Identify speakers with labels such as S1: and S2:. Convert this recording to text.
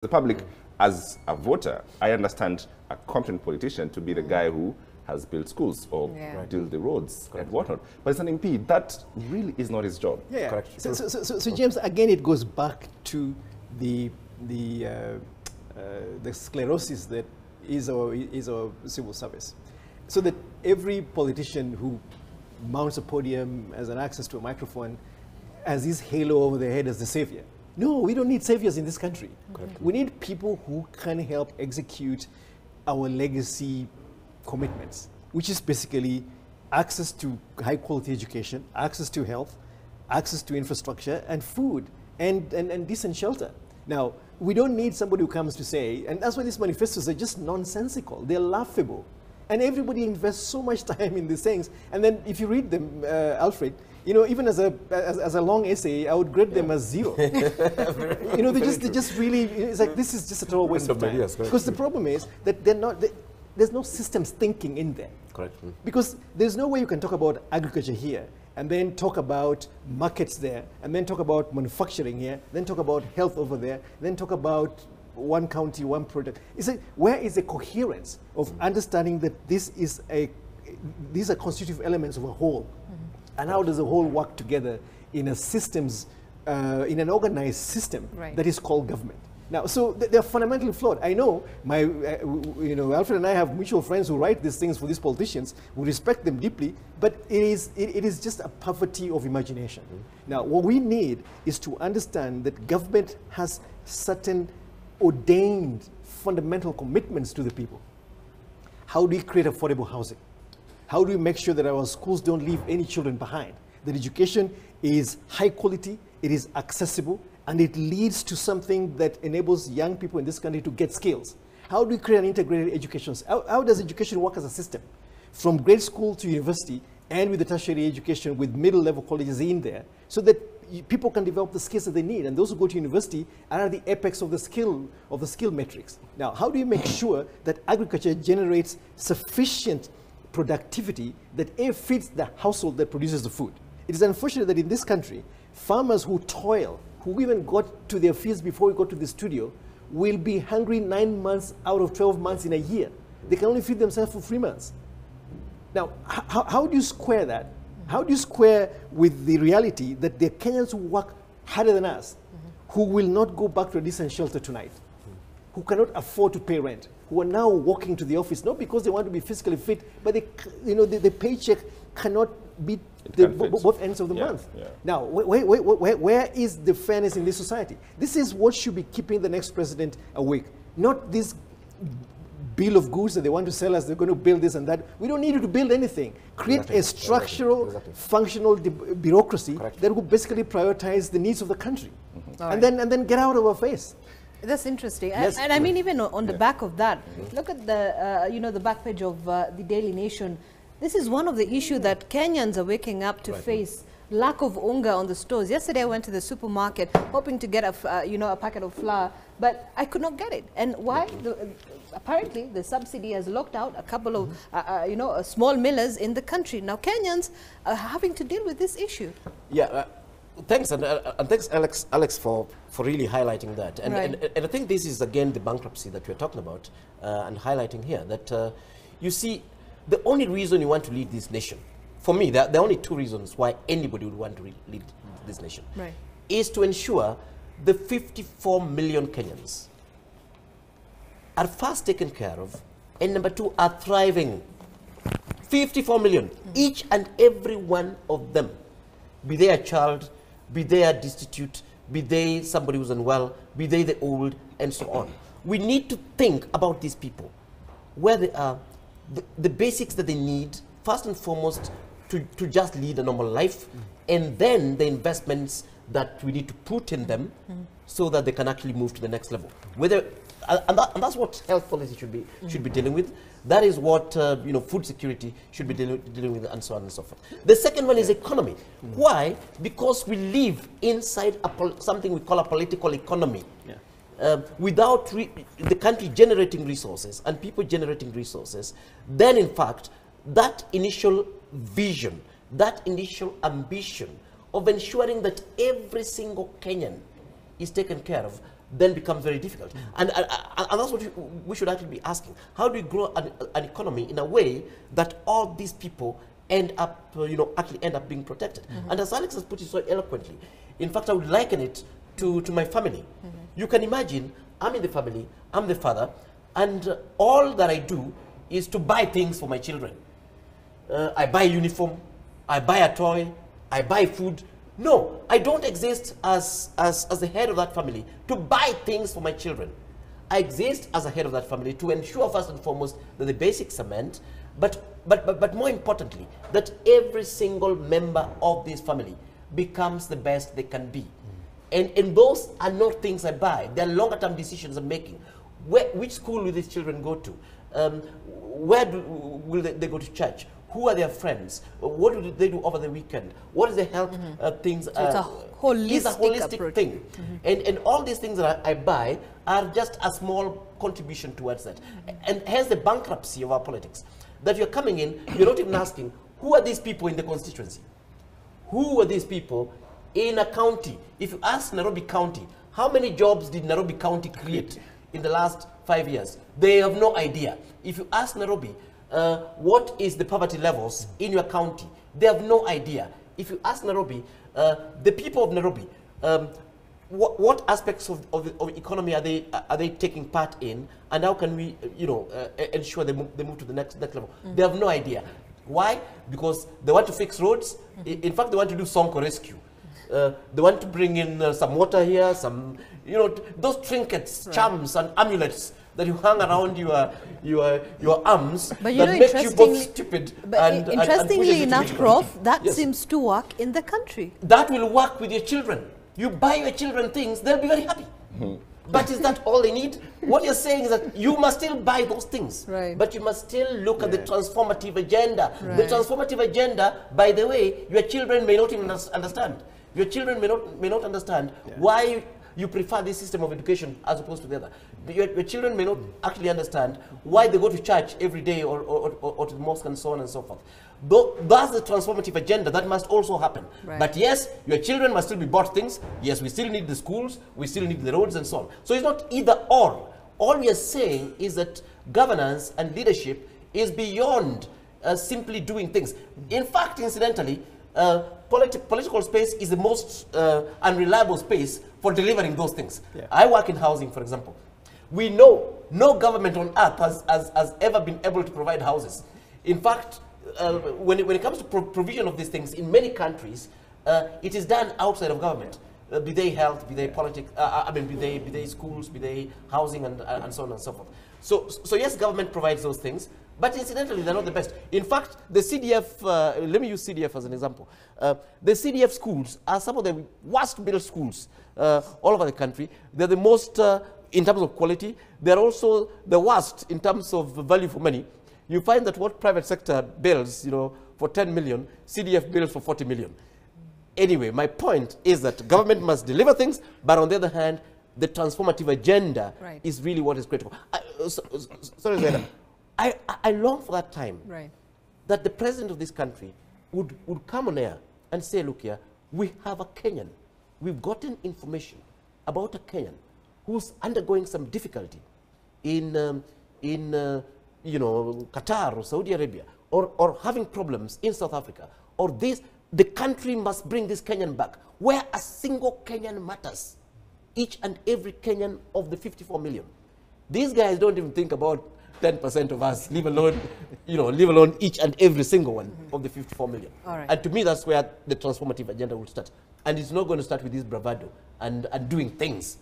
S1: The public, as a voter, I understand a competent politician to be the guy who has built schools or built the roads and whatnot. But as an MP, that really is not his job.
S2: Yeah,
S3: correct.
S2: So James, again, it goes back to the sclerosis that is our civil service. So that every politician who mounts a podium as an access to a microphone has this halo over their head as the savior. No, we don't need saviors in this country. We need people who can help execute our legacy commitments, which is basically access to high quality education, access to health, access to infrastructure and food and decent shelter. Now, we don't need somebody who comes to say, and that's why these manifestos are just nonsensical, they're laughable. And everybody invests so much time in these things. And then if you read them, Alfred, you know, even as a long essay, I would grade them as 0. You know, they just really, it's like, this is just a total waste of time. Because the problem is that there's no systems thinking in there.
S3: Correct.
S2: Because there's no way you can talk about agriculture here and then talk about markets there, and then talk about manufacturing here, then talk about health over there, then talk about one county, one product. It's like, where is the coherence of understanding that these are constitutive elements of a whole? And how does the whole work together in a systems, in an organized system that is called government? Now, so they're fundamentally flawed. I know Alfred and I have mutual friends who write these things for these politicians. We respect them deeply, but it is just a poverty of imagination. Now, what we need is to understand that government has certain ordained fundamental commitments to the people. How do we create affordable housing? How do we make sure that our schools don't leave any children behind? That education is high quality, it is accessible, and it leads to something that enables young people in this country to get skills. How do we create an integrated education? How does education work as a system? From grade school to university, and with the tertiary education, with middle-level colleges in there, so that people can develop the skills that they need. And those who go to university are at the apex of the skill metrics. Now, how do you make sure that agriculture generates sufficient productivity that feeds the household that produces the food? It is unfortunate that in this country, farmers who toil, who even got to their fields before we got to the studio, will be hungry 9 months out of 12 months in a year. They can only feed themselves for 3 months. Now, how do you square that? How do you square with the reality that the Kenyans who work harder than us, who will not go back to a decent shelter tonight, who cannot afford to pay rent, who are now walking to the office, not because they want to be physically fit, but the paycheck cannot beat both ends of the month. Now, where is the fairness in this society? This is what should be keeping the next president awake, not this bill of goods that they want to sell us. They're going to build this and that. We don't need you to build anything. Create a structural, functional bureaucracy that will basically prioritize the needs of the country, and then get out of our face.
S4: That's interesting. Yes. And I mean, even on the back of that, look at the the back page of the Daily Nation. This is one of the issues that Kenyans are waking up to face. Lack of unga on the stores. Yesterday I went to the supermarket hoping to get a packet of flour, but I could not get it. And why? Apparently the subsidy has locked out a couple of small millers in the country. Now Kenyans are having to deal with this issue.
S3: Yeah. Thanks, and thanks, Alex, for really highlighting that. And, and I think this is, again, the bankruptcy that we're talking about and highlighting here, that you see, the only reason you want to lead this nation, for me, there are only 2 reasons why anybody would want to lead this nation, is to ensure the 54 million Kenyans are first taken care of, and number 2, are thriving. 54 million, each and every one of them, be they a child, be they a destitute, be they somebody who's unwell, be they the old, and so on. We need to think about these people, where they are, the basics that they need, first and foremost, to just lead a normal life, and then the investments that we need to put in them so that they can actually move to the next level. And that's what health policy should be dealing with. That is what food security should be dealing with, and so on and so forth. The second one is economy. Why? Because we live inside something we call a political economy. Without the country generating resources and people generating resources, then in fact that initial vision, that initial ambition of ensuring that every single Kenyan is taken care of, then becomes very difficult. And that's what we should actually be asking. How do we grow an economy in a way that all these people end up, actually end up being protected? And as Alex has put it so eloquently, in fact, I would liken it to my family. You can imagine, I'm in the family, I'm the father, and all that I do is to buy things for my children. I buy a uniform, I buy a toy, I buy food. No, I don't exist as the head of that family to buy things for my children. I exist as a head of that family to ensure first and foremost that the basics are met, but more importantly, that every single member of this family becomes the best they can be. And those are not things I buy. They're longer term decisions I'm making. Which school will these children go to? Where will they go to church? Who are their friends? What do they do over the weekend? What is the health things?
S4: So it's a holistic
S3: thing. And all these things that I buy are just a small contribution towards that. And hence the bankruptcy of our politics. That you're coming in, you're not even asking, who are these people in the constituency? Who are these people in a county? If you ask Nairobi County, how many jobs did Nairobi County create in the last 5 years? They have no idea. If you ask Nairobi, what is the poverty levels in your county? They have no idea. If you ask Nairobi, the people of Nairobi, what aspects of economy are they taking part in, and how can we, ensure they move to the next level? They have no idea. Why? Because they want to fix roads. In fact, they want to do Sonko rescue. They want to bring in some water here, some, those trinkets, charms, and amulets that you hang around your arms,
S4: but
S3: that make you both stupid.
S4: But interestingly enough, Prof, that seems to work in the country.
S3: That will work with your children. You buy your children things, they'll be very happy. But is that all they need? What you're saying is that you must still buy those things, but you must still look at the transformative agenda. The transformative agenda, by the way, your children may not even understand. Your children may not understand why you prefer this system of education as opposed to the other. Your children may not actually understand why they go to church every day or to the mosque and so on and so forth. That's the transformative agenda that must also happen. But yes, your children must still be bought things. Yes, we still need the schools, we still need the roads and so on. So it's not either or. All we are saying is that governance and leadership is beyond simply doing things. In fact, incidentally, political space is the most unreliable space for delivering those things. I work in housing, for example. We know no government on earth has ever been able to provide houses. In fact, when it comes to provision of these things, in many countries, it is done outside of government. Be they health, be they politics, be they schools, be they housing, and so on and so forth. So yes, government provides those things, but incidentally, they're not the best. In fact, the CDF, let me use CDF as an example. The CDF schools are some of the worst built schools all over the country. They're the most, in terms of quality, they're also the worst in terms of value for money. You find that what private sector builds, for 10 million, CDF builds for 40 million. Anyway, my point is that government must deliver things, but on the other hand, the transformative agenda is really what is critical. Sorry, Zaina. I long for that time that the president of this country would come on air and say, look here, we have a Kenyan. We've gotten information about a Kenyan who's undergoing some difficulty in Qatar or Saudi Arabia, or having problems in South Africa, or this, the country must bring this Kenyan back, where a single Kenyan matters. Each and every Kenyan of the 54 million. These guys don't even think about 10% of us, leave alone each and every single one of the 54 million. And to me, that's where the transformative agenda will start. And it's not going to start with this bravado and doing things.